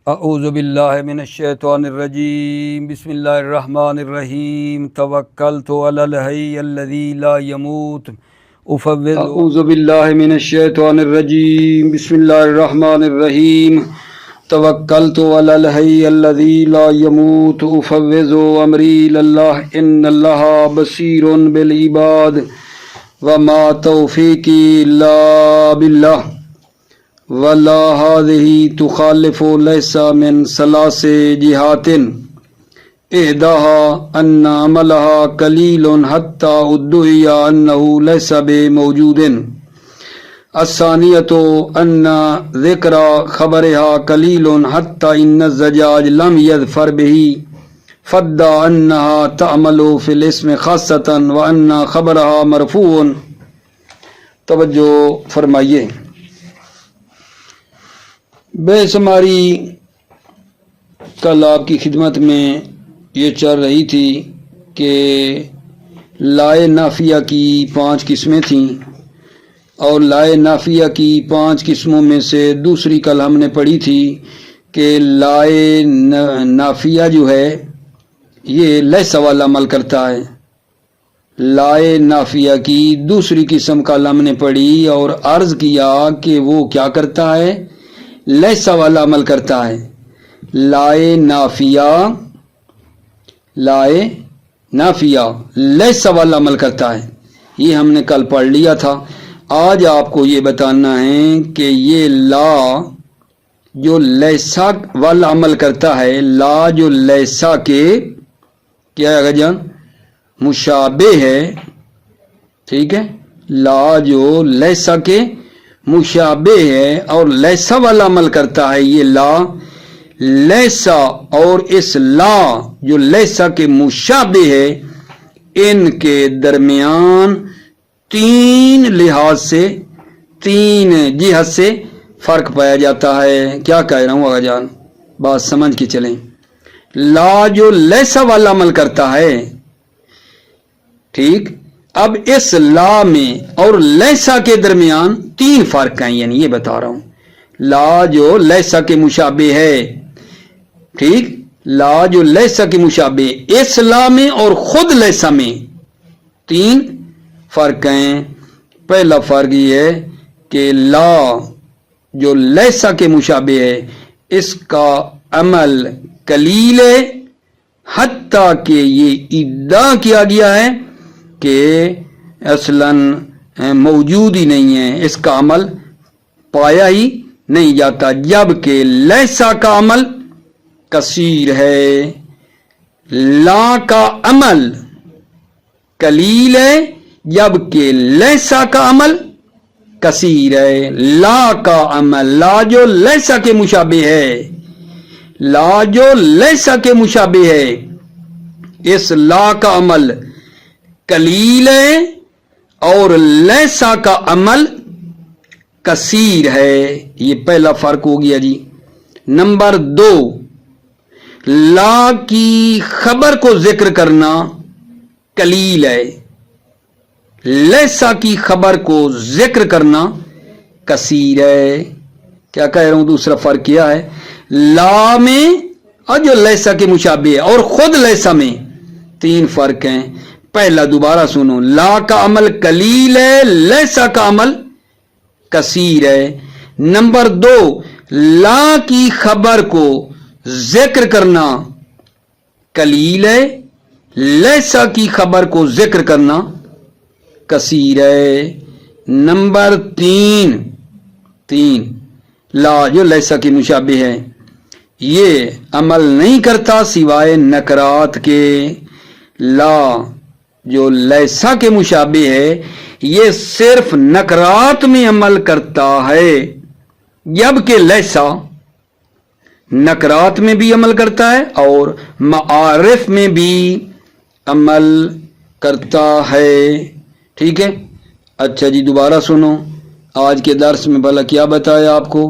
اعوذ باللہ من الشیطان الرجیم بسم اللہ الرحمن الرحیم توکلت علی الحی الذی لا يموت اعوذ باللہ من الشیطان الرجیم بسم اللہ الرحمن الرحیم توکلت علی الحی الذی لا يموت افوض امری اللہ ان اللہ بصیر بالعباد وما توفیقی الا باللہ ولا هذه تخالف ليس من ثلاث جهات احداها ان عملها قليل حتى ادعي انه ليس بموجود الثانية ان ذكر خبرها قليل حتى ان الزجاج لم يظفر به فادعى انها تعمل في الاسم خاصة وان خبرها مرفوع. توجہ فرمائیے. بحث ہماری کل آپ کی خدمت میں یہ چل رہی تھی کہ لائے نافیہ کی 5 قسمیں تھیں اور لائے نافیہ کی 5 قسموں میں سے دوسری کل ہم نے پڑھی تھی کہ لائے نافیہ جو ہے یہ لیس والا عمل کرتا ہے. لائے نافیہ کی دوسری قسم کل ہم نے پڑھی اور عرض کیا کہ وہ کیا کرتا ہے، لیسا والا عمل کرتا ہے. لائے نافیہ لیسا والا عمل کرتا ہے، یہ ہم نے کل پڑھ لیا تھا. آج آپ کو یہ بتانا ہے کہ یہ لا جو لیسا والا عمل کرتا ہے، لا جو لیسا کے کیا ہے جان مشابہ ہے، ٹھیک ہے، لا جو لیسا کے مشابہ ہے اور لیسا والا عمل کرتا ہے. یہ لا لیسا اور اس لا جو لیسا کے مشابہ ہے ان کے درمیان 3 لحاظ سے 3 جہت سے فرق پایا جاتا ہے. کیا کہہ رہا ہوں آقا جان، بات سمجھ کے چلیں. لا جو لیسا والا عمل کرتا ہے، ٹھیک، اب اس لا میں اور لیسا کے درمیان 3 فرق ہیں، یعنی یہ بتا رہا ہوں. لا جو لیسا کے مشابہ ہے، ٹھیک، لا جو لیسا کے مشابہ اس لا میں اور خود لیسا میں 3 فرق ہیں. پہلا فرق یہ ہے کہ لا جو لیسا کے مشابہ ہے اس کا عمل قلیل ہے، حتیٰ کہ یہ ادعا کیا گیا ہے کہ اصلاً موجود ہی نہیں ہے، اس کا عمل پایا ہی نہیں جاتا، جبکہ لیسا کا عمل کثیر ہے. لا کا عمل قلیل ہے جبکہ لیسا کا عمل کثیر ہے. لا کا عمل، لا جو لیسا کے مشابہ ہے، لا جو لیسا کے مشابہ ہے، اس لا کا عمل قلیل ہے اور لیسا کا عمل کثیر ہے. یہ پہلا فرق ہو گیا جی. نمبر 2، لا کی خبر کو ذکر کرنا قلیل ہے، لیسا کی خبر کو ذکر کرنا کثیر ہے. کیا کہہ رہا ہوں، دوسرا فرق کیا ہے، لا میں اور جو لیسا کے مشابہ ہے اور خود لیسا میں 3 فرق ہیں. پہلا دوبارہ سنو، لا کا عمل قلیل ہے، لیسا کا عمل کثیر ہے. نمبر 2، لا کی خبر کو ذکر کرنا قلیل ہے، لیسا کی خبر کو ذکر کرنا کثیر ہے. نمبر 3، لا جو لیسا کی مشابہ ہے یہ عمل نہیں کرتا سوائے نکرات کے. لا جو لیسا کے مشابہ ہے یہ صرف نکرات میں عمل کرتا ہے، جبکہ لیسا نکرات میں بھی عمل کرتا ہے اور معارف میں بھی عمل کرتا ہے. ٹھیک ہے، اچھا جی، دوبارہ سنو. آج کے درس میں بھلا کیا بتایا آپ کو،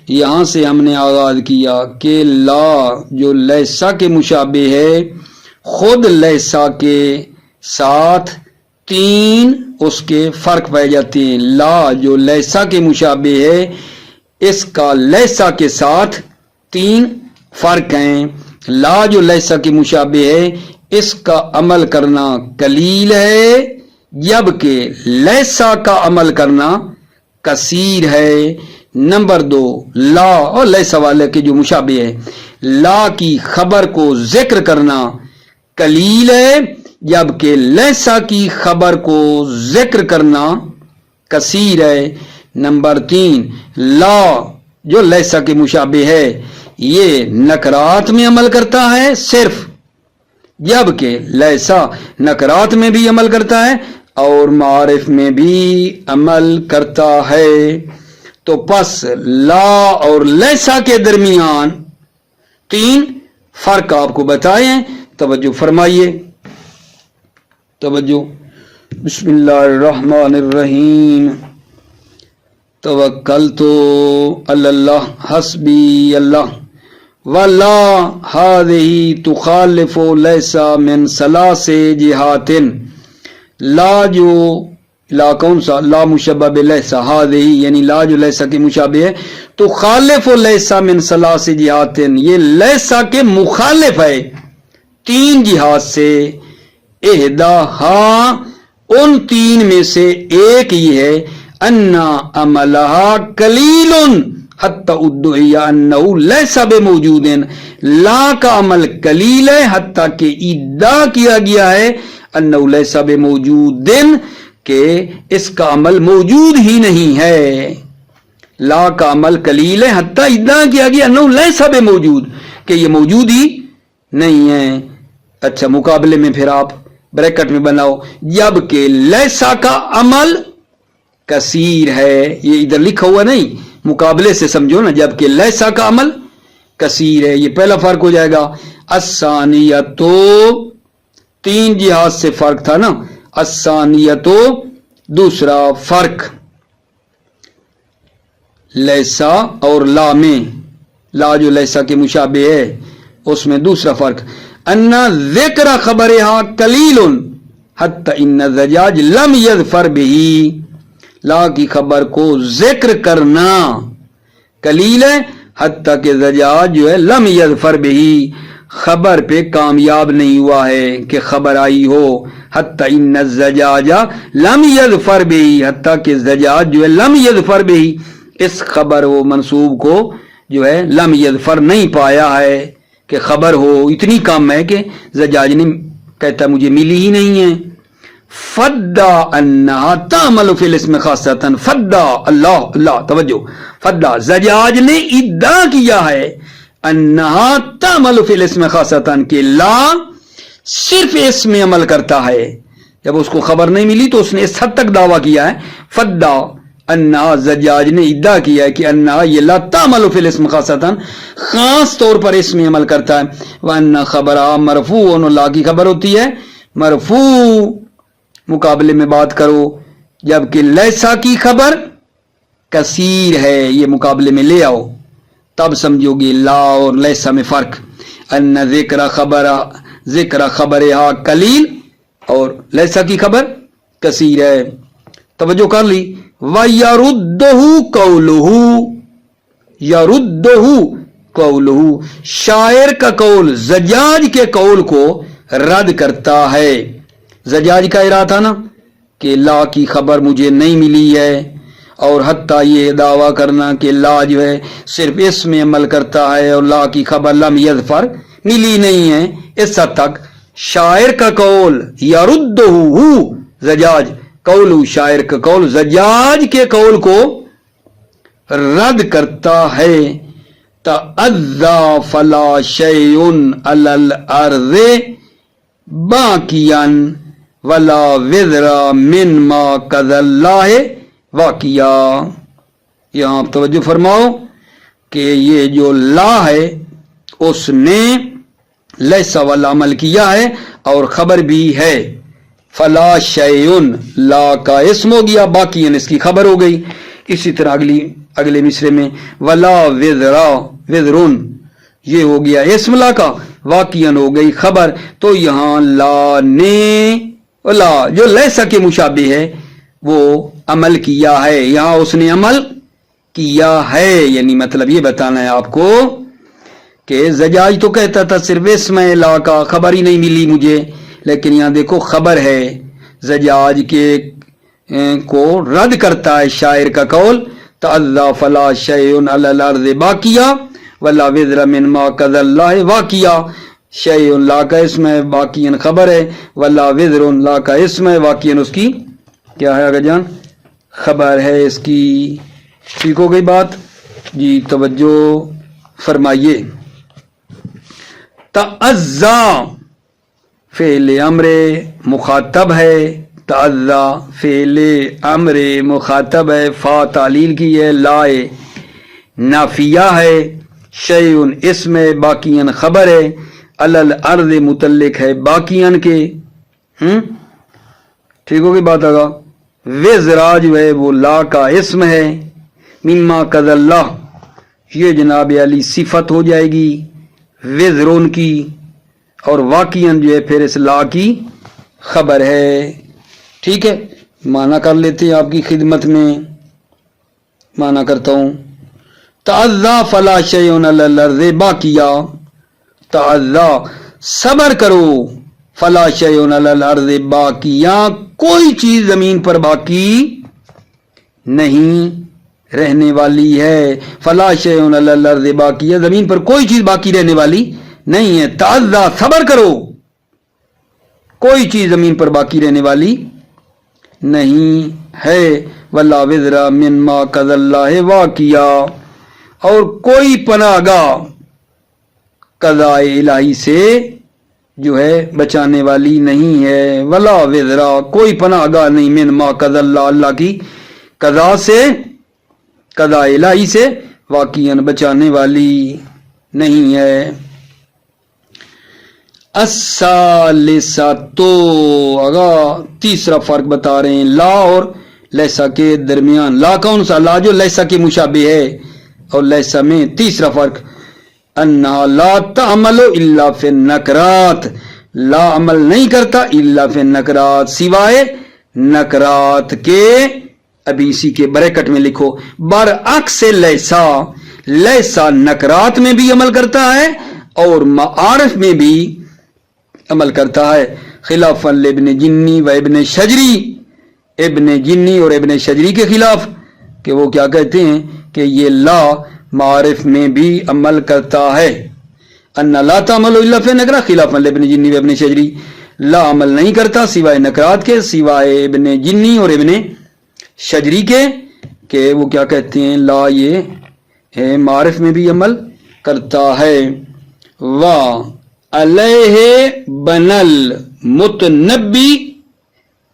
یہاں سے ہم نے آغاز کیا کہ لا جو لیسا کے مشابہ ہے خود لیسا کے ساتھ 3 اس کے فرق پائے جاتے ہیں. لا جو لیسا کے مشابہ ہے اس کا لیسا کے ساتھ 3 فرق ہیں. لا جو لیسا کے مشابہ ہے اس کا عمل کرنا قلیل ہے جبکہ لیسا کا عمل کرنا کثیر ہے. نمبر 2 لا اور لیسا والے کے جو مشابہ ہے لا کی خبر کو ذکر کرنا قلیل ہے جبکہ لیسا کی خبر کو ذکر کرنا کثیر ہے. نمبر 3 لا جو لیسا کے مشابہ ہے یہ نکرات میں عمل کرتا ہے صرف جبکہ لیسا نکرات میں بھی عمل کرتا ہے اور معارف میں بھی عمل کرتا ہے. تو پس لا اور لیسا کے درمیان 3 فرق آپ کو بتائے ہیں. توجہ فرمائیے. توجہ. بسم اللہ الرحمن الرحیم. توکلت علی اللہ حسبی اللہ ولا هذه تخالف ليس من ثلاث جهات. لا جو لا کون سا لا مشبہ بلیسا هذه یعنی لا جو لیسا کے مشابہ ہے تو خالف لیسا من ثلاث جہات یہ لیسا کے مخالف ہے 3 جہات سے. احدا ہاں ان 3 میں سے ایک یہ ہے انا عملہا قلیل حتی ادعی انہو لیسا بموجود. لا کا عمل قلیل ہے حتیٰ کہ ادعا کیا گیا ہے انہو لیسا بموجود کہ اس کا عمل موجود ہی نہیں ہے. لا کا عمل قلیل ہے حتیٰ ادعا کیا گیا انہو لیسا بموجود کہ یہ موجود ہی نہیں ہے. اچھا مقابلے میں پھر آپ بریکٹ میں بناؤ جبکہ لیسا کا عمل کثیر ہے. یہ ادھر لکھا ہوا نہیں مقابلے سے سمجھو نا. جبکہ لیسا کا عمل کثیر ہے. یہ پہلا فرق ہو جائے گا. الثانیتو 3 جہات سے فرق تھا نا. الثانیتو دوسرا فرق لیسا اور لا میں. لا جو لیسا کے مشابہ ہے اس میں دوسرا فرق ان ذکر خبرها قلیل حتی ان الزجاج لم یظفر به. لا کی خبر کو ذکر کرنا قلیل ہے حتیٰ کہ زجاج جو ہے لم یظفر به خبر پہ کامیاب نہیں ہوا ہے کہ خبر آئی ہو. حتیٰ ان الزجاج لم یظفر به حتیٰ کہ زجاج جو ہے لم یظفر به اس خبر و منصوب کو جو ہے لم یظفر نہیں پایا ہے کہ خبر ہو. اتنی کم ہے کہ زجاج نے کہتا مجھے ملی ہی نہیں ہے. فدا انہا تعمل فی الاسم خاصتاً. فدا اللہ اللہ توجہ. فدا زجاج نے ادعا کیا ہے انہا تعمل فی الاسم خاصتاً کہ لا صرف اس میں عمل کرتا ہے. جب اس کو خبر نہیں ملی تو اس نے اس حد تک دعویٰ کیا ہے. فدا انہا زجاج نے ادعا کیا ہے کہ انہا یہ لا تعمل فی الاسم خاصتاً خاص طور پر اس میں عمل کرتا ہے. وَأَنَّ خَبَرَا مَرْفُوعٌ اللہ کی خبر ہوتی ہے مرفوع. مقابلے میں بات کرو جبکہ لیسا کی خبر کثیر ہے. یہ مقابلے میں لے آؤ تب سمجھو گے لا اور لیسا میں فرق. ان ذکر خبرہا قلیل اور لیسا کی خبر کثیر ہے. توجہ کر لی. وَيَرُدُّهُ قَوْلُهُ يَرُدُّهُ قَوْلُهُ شاعر کا قول زجاج کے قول کو رد کرتا ہے. زجاج کا ارادہ تھا نا کہ لا کی خبر مجھے نہیں ملی ہے اور حتیٰ یہ دعویٰ کرنا کہ لا جو ہے صرف اس میں عمل کرتا ہے اور لا کی خبر لم یظفر ملی نہیں ہے. اس حد تک شاعر کا قول یردہ زجاج قول شاعر کا قول زجاج کے قول کو رد کرتا ہے. تعذا فلا شیء علی الارض باقیاً ولا وزر من ما قضى اللہ واقعہ. یہاں آپ توجہ فرماؤ کہ یہ جو لا ہے اس نے لیسا والا عمل کیا ہے اور خبر بھی ہے. فلا شیئن لا کا اسم ہو گیا باقیاً اس کی خبر ہو گئی. اسی طرح اگلے مصرے میں ولا وزرون یہ ہو گیا اسم لا کا واقعاً ہو گئی خبر. تو یہاں لا نے لا جو لیسا کے مشابہ ہے وہ عمل کیا ہے. یہاں اس نے عمل کیا ہے یعنی مطلب یہ بتانا ہے آپ کو کہ زجاج تو کہتا تھا صرف اسم ہے لا کا، خبر ہی نہیں ملی مجھے، لیکن یہاں دیکھو خبر ہے، زجاج کے کو رد کرتا ہے شاعر کا قول، تعذا فلا شیء علی الارض باقیہ ولا وزر من ما قضى اللہ واقعہ، شیء لا کا اسم ہے، باقیاً خبر ہے، ولا وزر لا کا اسم ہے، واقعاً اس کی کیا ہے آگا جان، خبر ہے اس کی۔ ٹھیک ہو گئی بات؟ جی توجہ فرمائیے۔ تعزا فعل امر مخاطب ہے، تعزا فعل امر مخاطب ہے، فا تعلیل کی ہے، لا نافیہ ہے، شیء اسم ہے، باقیاً خبر ہے، علی الارض متعلق ہے باقیاً کے۔ ٹھیک ہوگی بات آگا۔ وزرا جو ہے وہ لا کا اسم ہے، مما قضى اللہ یہ جناب علی صفت ہو جائے گی وزرون کی، اور واقعاً جو ہے پھر اس لا کی خبر ہے۔ ٹھیک ہے، معنی کر لیتے ہیں آپ کی خدمت میں، معنی کرتا ہوں۔ تعزا فلا شیء علی الارض باقیہ، تعزا صبر کرو، فلا شیء علی الارض باقیہ کوئی چیز زمین پر باقی نہیں رہنے والی ہے، فلا شیء علی الارض باقیہ زمین پر کوئی چیز باقی رہنے والی نہیں ہے، تعزا صبر کرو، کوئی چیز زمین پر باقی رہنے والی نہیں ہے، ولا وزر من ما قضى اللہ واقعہ اور کوئی پناہ گاہ قضاء الہی سے جو ہے بچانے والی نہیں ہے، ولا وزرا کوئی پناہ گاہ نہیں، من ما قضى اللہ اللہ کی قضاء سے، قضاء الہی سے واقعاً بچانے والی نہیں ہے۔ الثالثۃ اگا تیسرا فرق بتا رہے ہیں لا اور لیسا کے درمیان۔ لا کون سا؟ لا جو لیسا کے مشابہ ہے، اور لیسا میں تیسرا فرق انہا لا تعمل الا فی النکرات، لا عمل نہیں کرتا الا فی النکرات سوائے نکرات کے۔ ابھی اسی کے بریکٹ میں لکھو برعکس لیسا، لیسا نکرات میں بھی عمل کرتا ہے اور معارف میں بھی عمل کرتا ہے، خلاف ابن جنی و ابن شجری، ابن جنی اور ابن شجری کے خلاف، کہ وہ کیا کہتے ہیں کہ یہ لا معارف میں بھی عمل کرتا ہے، ان لا تعمل الا فی النکرات خلاف ابن جنی و ابن شجری، لا عمل نہیں کرتا سوائے نکرات کے، سوائے ابن جنی اور ابن شجری کے، کہ وہ کیا کہتے ہیں لا یہ معارف میں بھی عمل کرتا ہے۔ علیہ بنل متنبی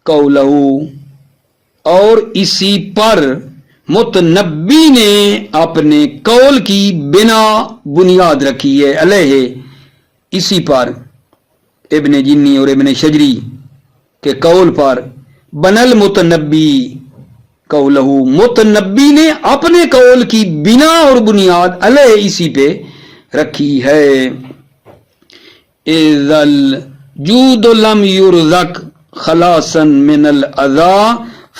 قولہ اور اسی پر متنبی نے اپنے قول کی بنیاد رکھی ہے، علیہ اسی پر ابن جنی اور ابن شجری کے قول پر، بنل متنبی قولہ متنبی نے اپنے قول کی بنا اور بنیاد علیہ اسی پہ رکھی ہے۔ اذ الجود لم یرزق خلاصا من الاذى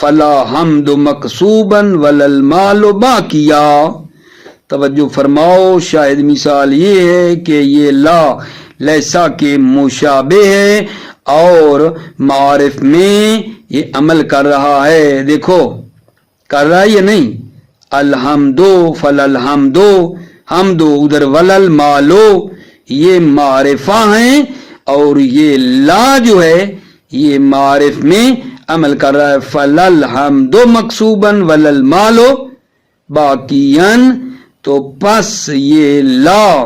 فلا حمد مقصوبا ولا المال باقیا۔ توجہ فرماؤ، شاید مثال یہ ہے کہ یہ لا لیسا کے مشابہ ہے اور معارف میں یہ عمل کر رہا ہے، دیکھو کر رہا ہے یا نہیں، الحمدو فلالحمدو، حمدو ادھر ولل مالو یہ معرفہ ہیں، اور یہ لا جو ہے یہ معارف میں عمل کر رہا ہے، فلالحمدو مقصوباً ولل مالو باقیاً، تو پس یہ لا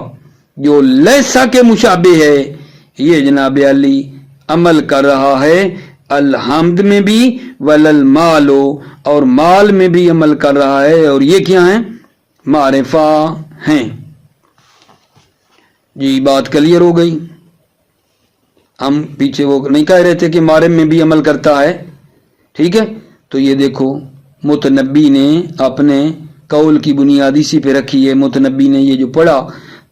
جو لیسا کے مشابہ ہے یہ جناب علی عمل کر رہا ہے الحمد میں بھی ولل مالو، اور مال میں بھی عمل کر رہا ہے، اور یہ کیا ہیں معرفہ ہیں۔ جی بات کلیئر ہو گئی؟ ہم پیچھے وہ نہیں کہہ رہے تھے کہ معرف میں بھی عمل کرتا ہے، ٹھیک ہے؟ تو یہ دیکھو متنبی نے اپنے قول کی بنیاد اسی پہ رکھی ہے، متنبی نے یہ جو پڑھا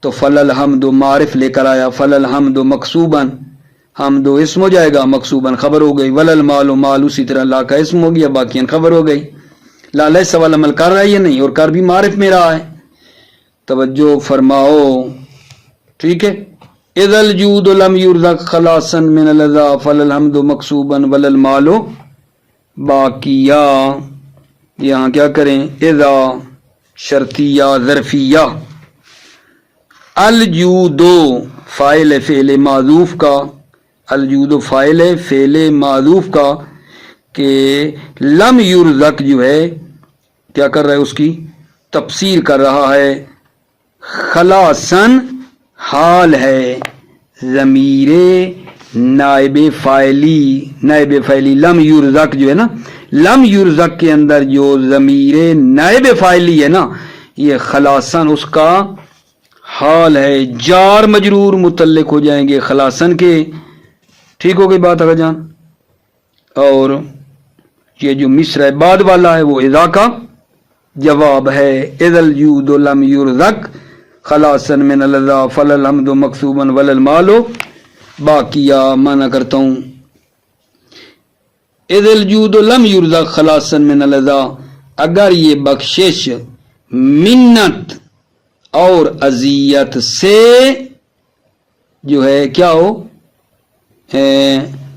تو فلالحمد معرف لے کر آیا، فلالحمد مقصوباً، حمد اسم ہو جائے گا، مقصوباً خبر ہو گئی، ولل مال مال اسی طرح لا کا اسم ہو گیا، باقیاً خبر ہو گئی۔ لا لیسا والا عمل کر رہا ہے یا نہیں، اور کر بھی معرف میں رہا ہے۔ توجہ فرماؤ، ٹھیک ہے. اذا الجود لم يرزق خلاصا من اللذا فللحمد مقصوبا وللمال باقیہ. یہاں کیا کریں؟ اذا شرطیہ ظرفیہ. الجود فاعل فعل معذوف کا، الجود فاعل فعل معذوف کا کہ لم یرزق جو ہے کیا کر رہا ہے؟ اس کی تفسیر کر رہا ہے. خلاصن حال ہے ضمیر نائب فاعلی لم یرزق جو ہے نا، لم یرزق کے اندر جو ضمیر نائب فاعلی ہے نا، یہ خلاصن اس کا حال ہے. جار مجرور متعلق ہو جائیں گے خلاصن کے. ٹھیک ہو گئی بات آگا جان؟ اور یہ جو مصرع بعد والا ہے وہ اذا کا جواب ہے. اذا الجود لم یرزق خلاصا من اللذا فللحمد مقصوبا وللمال باقیہ. مانا کرتا ہوں اذا الجود لم یرزق خلاصا من اللذا، اگر یہ بخشش منت اور اذیت سے جو ہے کیا ہو؟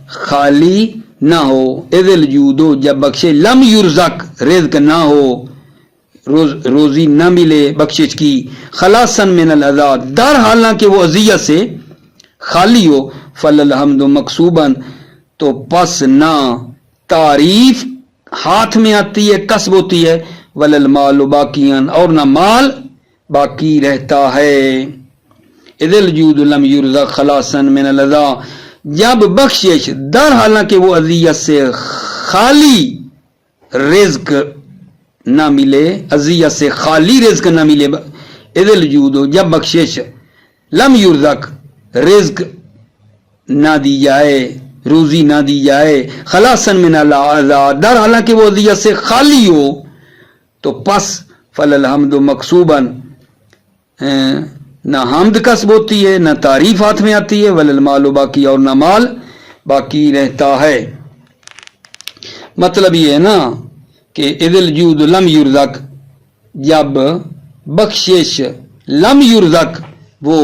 خالی نہ ہو. اذا الجود جب بخشش لم یرزق رزق نہ ہو، روزی نہ ملے بخشش کی، خلاصاً من الاذى در حالانکہ وہ اذیت سے خالی ہو، فللحمد مقصوباً تو پس نہ تعریف ہاتھ میں آتی ہے، کسب ہوتی ہے، وللمال باقیاً اور نہ مال باقی رہتا ہے. اذا الجود لم یرزق خلاصاً من الاذى جب بخشش در حالانکہ وہ اذیت سے خالی رزق نہ ملے، اذیت سے خالی رزق نہ ملے. اذا الجود جب بخشش لم یرزق رزق نہ دی جائے، روزی نہ دی جائے، خلاصاً من الاذى در حالانکہ وہ اذیت سے خالی ہو، تو پس فللحمد مقصوباً نہ حمد کسب ہوتی ہے، نہ تعریف ہاتھ میں آتی ہے، وللمال باقی اور نہ مال باقی رہتا ہے. مطلب یہ ہے نا کہ اذا الجود لم یرزق جب بخشش لم یرزق وہ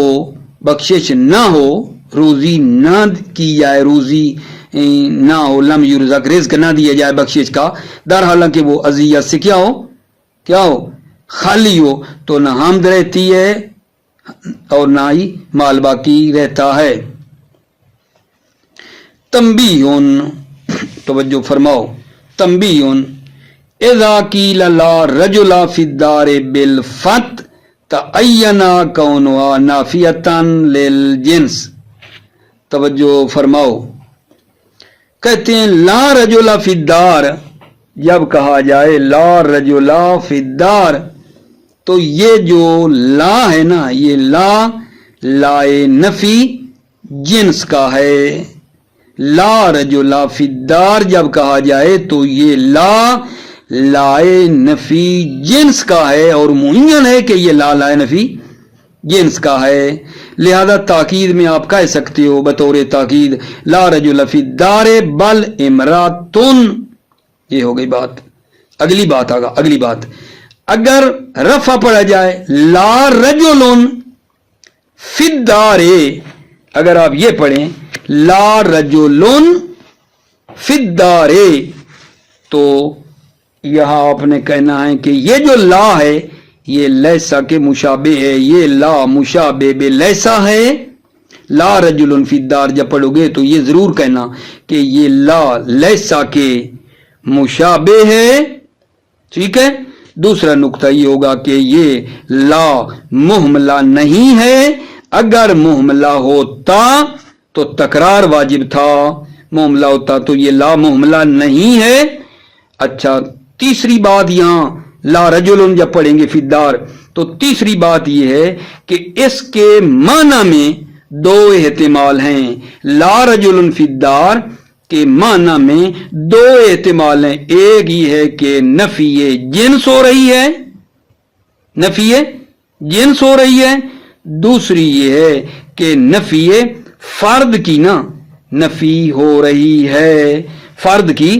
بخشش نہ ہو، روزی نہ کی جائے، روزی نہ ہو، لم یرزق رزق نہ دیا جائے بخشش کا، در حالانکہ وہ اذیت سے کیا ہو خالی ہو، تو نہ حمد رہتی ہے اور نہ ہی مال باقی رہتا ہے. تنبیہن توجہ فرماؤ. تنبیہن اذا قیل لا رجل فی الدار بالفتح تعین کونها نافیۃ للجنس. توجہ فرماؤ. کہتے ہیں لا رجل فی الدار، جب کہا جائے لا رجل فی الدار تو یہ جو لا ہے نا، یہ لا نفی جنس کا ہے. لا رجل فی الدار جب کہا جائے تو یہ لا نفی جنس کا ہے، اور معین ہے کہ یہ لا نفی جنس کا ہے. لہذا تاکید میں آپ کہہ سکتے ہو بطور تاکید لا رجل فی الدار بل امراتن. یہ ہو گئی بات. اگلی بات آگا. اگلی بات اگر رفع پڑھا جائے لا رجل فی الدار، اگر آپ یہ پڑھیں لا رجل فی الدار تو یہاں آپ نے کہنا ہے کہ یہ جو لا ہے یہ لیسا کے مشابہ ہے، یہ لا مشابہ بے لیسا ہے. لا رجل فی الدار جب پڑھو گے تو یہ ضرور کہنا کہ یہ لا لیسا کے مشابہ ہے. ٹھیک ہے. دوسرا نقطہ یہ ہوگا کہ یہ لا محملہ نہیں ہے. اگر محملہ ہوتا تو تکرار واجب تھا، محملہ ہوتا تو یہ لا محملہ نہیں ہے. اچھا، تیسری بات یہاں لا رجل جب پڑھیں گے فی الدار تو تیسری بات یہ ہے کہ اس کے معنی میں دو احتمال ہیں. لا رجل فی الدار کے معنی میں دو احتمال ہیں. ایک یہ ہے کہ نفی جنس ہو رہی ہے، نفی جنس ہو رہی ہے. دوسری یہ ہے کہ نفی فرد کی نفی ہو رہی ہے، فرد کی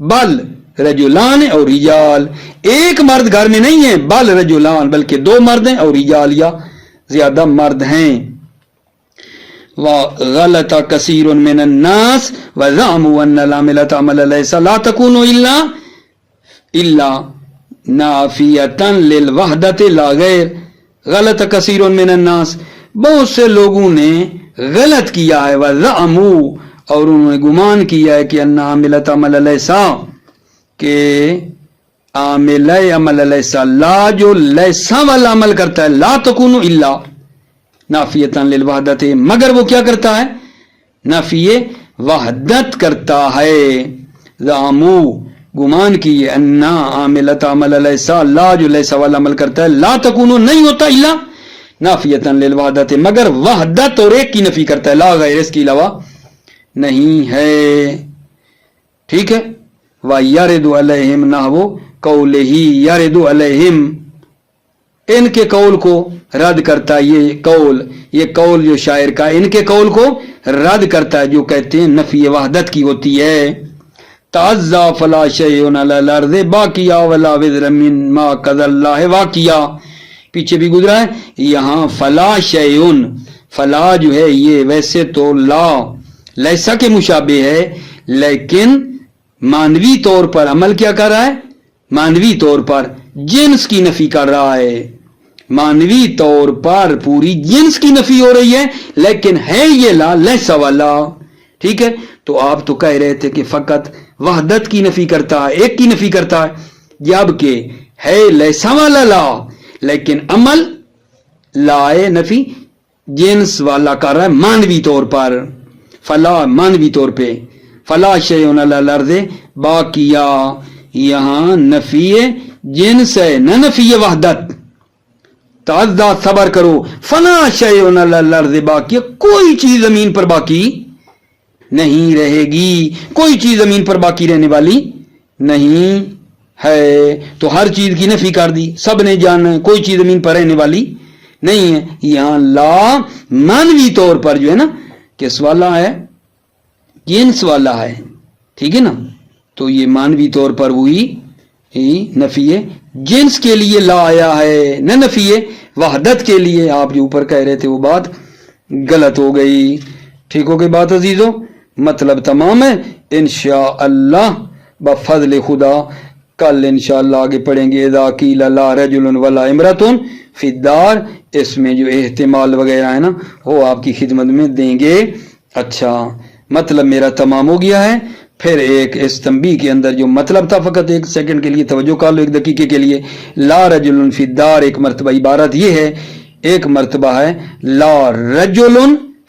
بل رجلان اور رجال، ایک مرد گھر میں نہیں ہے، بل رجلان بلکہ دو مرد ہیں، اور رجال یا زیادہ مرد ہیں. وغلط کثیر من الناس وزعموا ان العاملة عمل ليس لا تكون الا نافیتا للوحدت لا غیر. غلط کثیر من الناس، بہت سے لوگوں نے غلط کیا ہے، وزعموا اور انہوں نے گمان کیا ہے کہ ان عاملة عمل لیس، کہ عامل عمل لیس، لا جو لیسا والا عمل کرتا ہے، لا تکون الا نافیتا للوحدت، مگر وہ کیا کرتا ہے؟ نفی وحدت کرتا ہے. زعموا گمان کیے، انا عاملۃ عمل لیسا، لا جو لیسا والا عمل کرتا ہے، لا تکون نہیں ہوتا الا نافیتا للوحدت، مگر وحدت اور ایک کی نفی کرتا ہے، لا غیر اس کے علاوہ نہیں ہے. ٹھیک ہے. وَيَرِدُ عَلَيْهِمْ نَحْوُ قَوْلِهِ يَرِدُ عَلَيْهِمْ، ان کے قول کو رد کرتا ہے. یہ قول جو شاعر کا، ان کے قول کو رد کرتا ہے جو کہتے ہیں نفی وحدت کی ہوتی ہے. تعزا فلا شیء علی الارض باقیہ ولا وزر مما قضى اللہ واقعہ، پیچھے بھی گزرا ہے. یہاں فلا شیء، فلا جو ہے یہ ویسے تو لا لیسا کے مشابہ ہے، لیکن مانوی طور پر عمل کیا کر رہا ہے؟ مانوی طور پر جنس کی نفی کر رہا ہے. مانوی طور پر پوری جنس کی نفی ہو رہی ہے، لیکن ہے یہ لا لیسا والا. ٹھیک ہے. تو آپ تو کہہ رہے تھے کہ فقط وحدت کی نفی کرتا ہے، ایک کی نفی کرتا ہے، جبکہ ہے لیسا والا لا، لیکن عمل لائے نفی جنس والا کر رہا ہے مانوی طور پر. فلا مانوی طور پہ، فلا شیء علی الارض باقیہ، یہاں نفی جنس ہے نہ نفی وحدت. تعزا صبر کرو، فلا شیء علی الارض باقیہ، کوئی چیز زمین پر باقی نہیں رہے گی، کوئی چیز زمین پر باقی رہنے والی نہیں ہے. تو ہر چیز کی نفی کر دی، سب نے جانا ہے کوئی چیز زمین پر رہنے والی نہیں ہے. یہاں لا مانوی طور پر جو ہے نا کس والا ہے؟ جنس والا ہے. ٹھیک ہے نا. تو یہ مانوی طور پر وہی نفی جنس کے لیے لا آیا ہے، نہ نفی وحدت کے لیے. آپ جو اوپر کہہ رہے تھے وہ بات غلط ہو گئی. ٹھیک ہو گئی بات عزیزو؟ مطلب تمام ہے. انشاءاللہ بفضل خدا کل انشاءاللہ آگے پڑھیں گے. اذا قیل لا رجل ولا امرأۃ فی الدار، اس میں جو احتمال وغیرہ ہے نا وہ آپ کی خدمت میں دیں گے. اچھا مطلب میرا تمام ہو گیا ہے. پھر ایک اس تنبیہ کے اندر جو مطلب تھا، فقط ایک سیکنڈ کے لیے توجہ کر لو، ایک دقیقے کے لیے. لا رجل فی الدار، ایک مرتبہ عبارت یہ ہے، ایک مرتبہ ہے لا رجل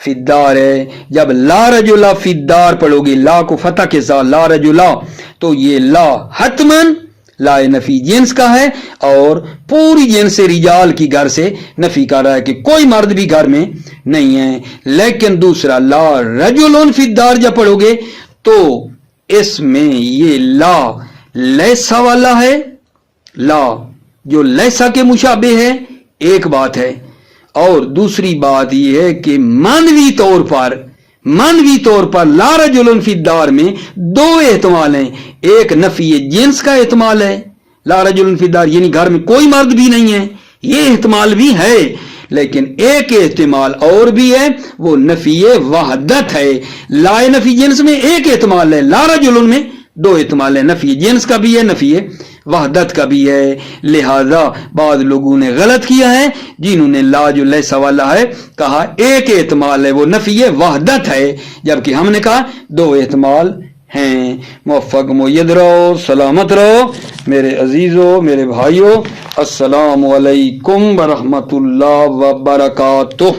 فی الدار ہے. جب لا رجل فی الدار پڑھو گی، لا کو فتح کے ساتھ لا رجل، تو یہ لا حتمن لا نفی جنس کا ہے، اور پوری جنس رجال کی گھر سے نفی کر رہا ہے کہ کوئی مرد بھی گھر میں نہیں ہے. لیکن دوسرا لا رجل فی الدار جب پڑھو گے تو اس میں یہ لا لیسا والا ہے، لا جو لیسا کے مشابہ ہے، ایک بات ہے. اور دوسری بات یہ ہے کہ مانوی طور پر لا رجل فی الدار میں دو احتمال ہیں. ایک نفی جنس کا احتمال ہے، لا رجل فی الدار یعنی گھر میں کوئی مرد بھی نہیں ہے، یہ احتمال بھی ہے. لیکن ایک احتمال اور بھی ہے، وہ نفی وحدت ہے. لا نفی جنس میں ایک احتمال ہے، لا رجل میں دو احتمال ہے، نفی جنس کا بھی ہے، نفی وحدت کا بھی ہے. لہذا بعض لوگوں نے غلط کیا ہے جنہوں نے لا جو لیسا والا ہے کہا ایک احتمال ہے، وہ نفی وحدت ہے، جبکہ ہم نے کہا دو احتمال ہیں. موفق مید رہو، سلامت رہو میرے عزیزو، میرے بھائیو. السلام علیکم ورحمۃ اللہ وبرکاتہ.